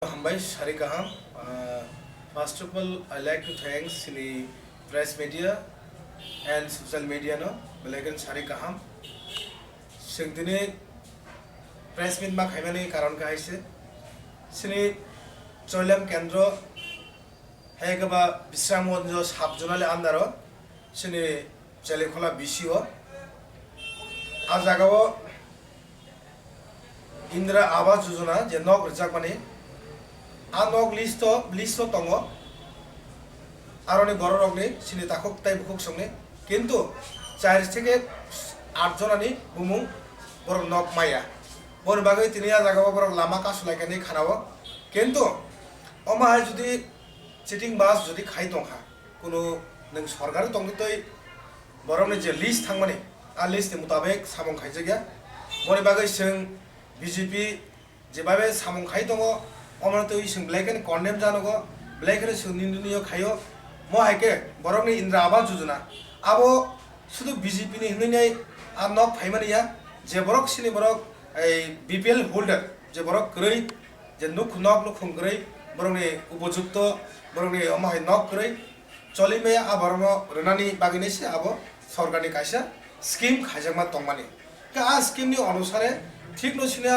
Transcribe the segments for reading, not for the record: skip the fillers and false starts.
Hambai Sharikaham. First of all, I like to thanks the press media and social media no. Belakan Sharikaham. Singtine press meet mak haimani karon kaise. Sini Cholam Kendro Hegaba Bisramonjo Sabjonale Andaro. Sini Chalikola Bishio. Azagawa Indra Awas Jujuna, Jenok Rizakmani. Anok listo tongo aroni bororogni sini takuk tai bukuk songne kintu 4 থেকে 8 জনানি bumung borok nok maya bor bagai tinia jagao borok lama kasulakani khanao kintu oma jodi cheating বাস যদি খাই তংখা কোনো নং সরকার তংনি তই বরংনি যে list থাংমানি आ list नि मुताबिक सामं खाइजग्या बनि बागै जों बीजेपी जेबाबे सामं खाइ दङ अमन तो इसिं ब्लेकन कन्डेम जानगो ब्लेकन सुनिनियो खायो म हाइके बरकनि इन्द्रा आवास योजना आबो शुधु बीजेपी नि हिनै आ नक फाइमानिया जे बरक सिनि बरक ए बीपीएल होल्डर जे बरक ग्रै जे नुख ग्रै बरकनि उपयुक्त बरकनि अमाय नक ग्रै चलिमे आ बरम रनानि बागैनेसे आबो सरकारनि काइसा स्कीम खाइजमा तंमानि का आ स्कीम नि अनुसारे ठीक नसिना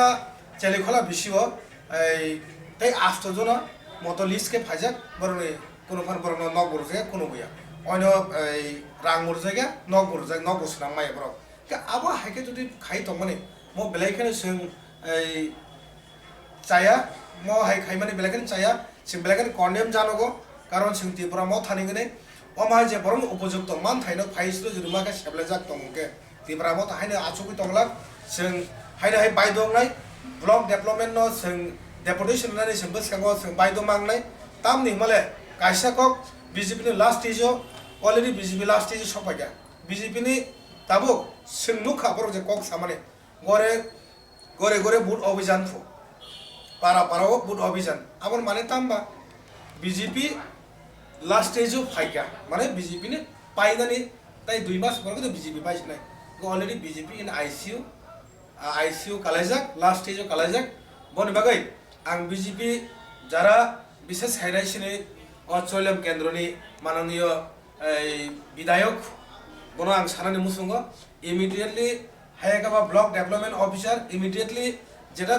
चलिखला बिसिव এই 8 जना মতো লিস্টকে ফাইজাক বরনে কোনো ফান বরন নক বরজে কোনো বইয়া অন্য এই রাং বরজেগা নক বরজে নক বসনা মাই বর কা আবা হাইকে যদি খাই তো মানে ম বেলাইখানে जों এই চায়া ম হাই খাই মানে বেলাইখানে চায়া जों বেলাইখানে কন্ডেম জানগো কারণ जों ত্রিপুরা ম থানিগনে অমা যে বরন উপযুক্ত মান থাইনো ফাইসলো যদি মাকে সেবলাজাক তমকে ত্রিপুরা ম হাইনে আচুকি তংলাক जों हाइना हाइ बायदंनाय ब्लक डेभलपमेन्ट नो जों डेपुटेशन होनानै जोंबो सिगाङाव जों बायद' मांनाय तामनि माले काइसाकक बीजेपी नि लास्ट स्टेजो अलरेडी बीजेपी लास्ट स्टेज सफायगा बीजेपी नि दाबो जों नुखा बर जे कक सामाने गरे गरे गरे बुट अभियान फु पारा पाराव बुट अभियान आबन माने तामबा बीजेपी लास्ट स्टेजो फायगा माने बीजेपी नि पाइनानि ताइ 2 मास बरगो बीजेपी पाइसनाय अलरेडी बीजेपी इन आईसीयू कालाइजाक लास्ट स्टेजो कालाइजाक बनि बागै आं बीजेपी जारा विशेष हाइनायसिनि चलम केन्द्रनि माननीय विधायक बनो आं सानानि मुसुंगो इमिडिएटली हायगाबा ब्लक डेभलपमेन्ट अफिसार इमिडिएटली जेटा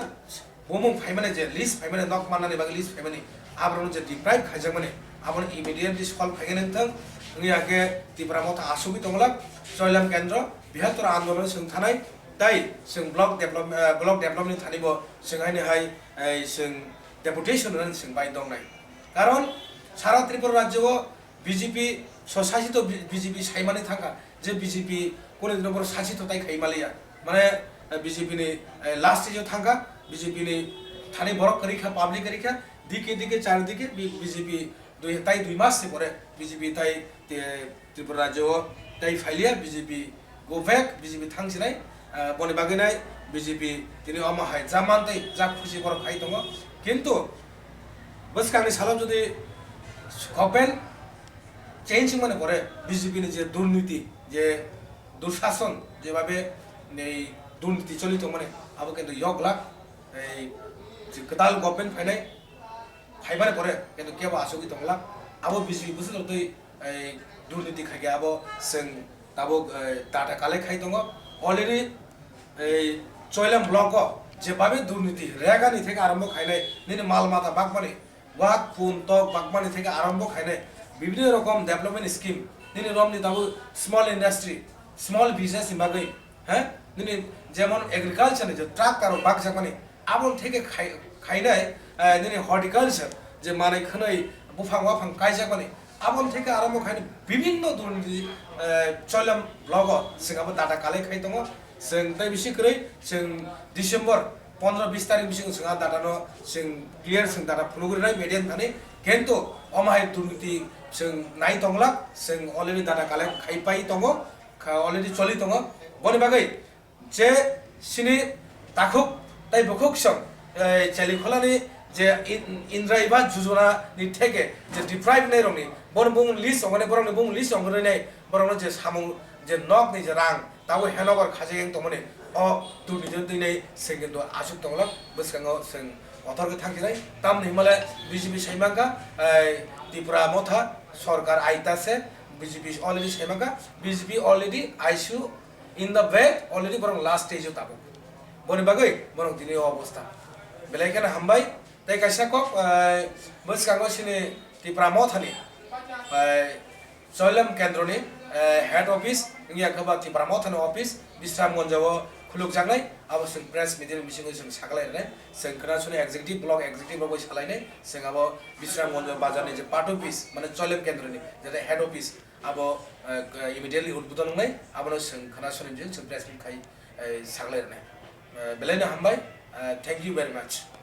बमुं फाइमाने जे लिस्ट फाइमाने नक माननानि बागै लिस्ट फाइमाने आब्रनो जे डिप्राइभ खाइजाक माने आबन इमिडिएटली सल्भ खाइगोन नोंथां नियाके त्रिपुरा मथा आसुबि दंला चलम केन्द्र बृहत्तर आन्दोलन जों थानाय ताई जों ब्लक डेभलपमेन्ट थानिबो जों हायनो हाय जों डेपुटेशन होनानै जों बाय दंनाय कारण सारा त्रिपुरा राज्यआव बीजेपी ससासित बीजेपी साइमानि थांगा जे बीजेपी कोन दिनबर सासित ताइ खाइमालिया माने बीजेपी नि लास्ट स्टेजआव थांगा बीजेपी नि थानि बरक करिखा पाब्लिक करिखा दिके चारदिके बीजेपी ताइ 2 मास से परे बीजेपी ताइ त्रिपुरा राज्यआव ताइ फाइलिया बीजेपी गो बैक बीजेपी थांसिनाय बनि बागैनाय बीजेपी दिनै अमाहाय जामानतै जा खुसि बर खाइ दङ किन्तु बसकांनि सालाव जुदि गभर्नमेन्ट चेन्ज माने परे बीजेपी नि जे दुर्नीति जे दुशासन जेभाबे नै दुर्नीति चलित माने आबो किन्तु यगलाक এই যে গদাল গভর্নমেন্ট ফাইনাই फाइबारे परे किन्तु केबो आसुगि दंला आबो बीजेपी बुसुल तै दुर्नीति खाइगे आबो जों दाबो डाटा कालेक्ट खाइ दङ अलरेडी चयलाम ब्लक जेबाबे दुर्नीति रेगानि থেকে आरम्भ खाइनाय निने मालमाता बागमानि वाक फुन तक बागमानि থেকে आरम्भ खाइनाय विभिन्न रकम डेभलपमेन्ट स्किम निने रमनि दाबो स्मल इन्डास्ट्री स्मल बिजनेस बागै हैं निने जेमन एग्रिकालचार जे ट्राक कारो बाग जामानि आबन থেকে खाइनाय निने हर्टिकालचार जे माने खनै बुफां वाफां काइजामानि आबन থেকে आरम्भ खाइनाय विभिन्न दुर्नीति चयलाम ब्लक सिगाबो डाटा कालेक्ट खाइ दङ जों ताइ बिसिख्रै जों डिसेम्बर 15-20 तारिख बिसिं जोंहा डाटानो जों क्लियर जों डाटा फुलुग्रिनाय मेडियान थानि किन्तु अमाय दुर्नीति जों नाय दंला जों अलरेडी डाटा कालेक्ट खाइपाइ दङ अलरेडी चलि दङ बनि बागै जे सिनि ताखुक ताइ बखुक सं चलिखलानि जे इन्द्रा आवास योजना नि থেকে যে ডিপ্রাইভ নাই রংনি বন বুং লিস্ট মানে বরং বুং লিস্ট অংরনাय বরং যে সামং যে নক नि যে रां दाबो हेनोभार खाजें तमने दुर्नीति दिनै जों किन्तु आसुक दंला बसकाङाव जों অথরকে থাকিরাই তামনি মালে বিজেপি সাইমাঙ্কা ত্রিপুরা মথা সরকার আইতাছে বিজেপি অলরেডি সাইমাঙ্কা BJP already ICU in the way already বরং লাস্ট স্টেজও তাবো বনি বাগৈ বরং দিনে অবস্থা বেলাইখানে হামবাই তাই কাইসা কক বসকাঙ্গ সিনি ত্রিপুরা মথানি জয়লাম কেন্দ্রনি হেড অফিস ইয়া খবা ত্রিপুরা মথানি অফিস বিশ্রামগঞ্জাव खुलुक जांगनाय आबो जों प्रेस मिडिया मिसिंखौ जों सागलायनाय जों खोनासुनि एक्जिक्यूटिव ब्लक एक्जिक्यूटिव बाबो सालायनाय जों आबो बिश्रामगंज बाजारनि जे पार्ट अफिस माने चलेम केन्द्रनि जे हेड अफिस आबो इमिडिएटलि उद्बोधन नाय आबो जों खोनासुनि जों प्रेस मिट खाय सागलायनाय बेलायनो हामबाय थैंक यू वेरी मच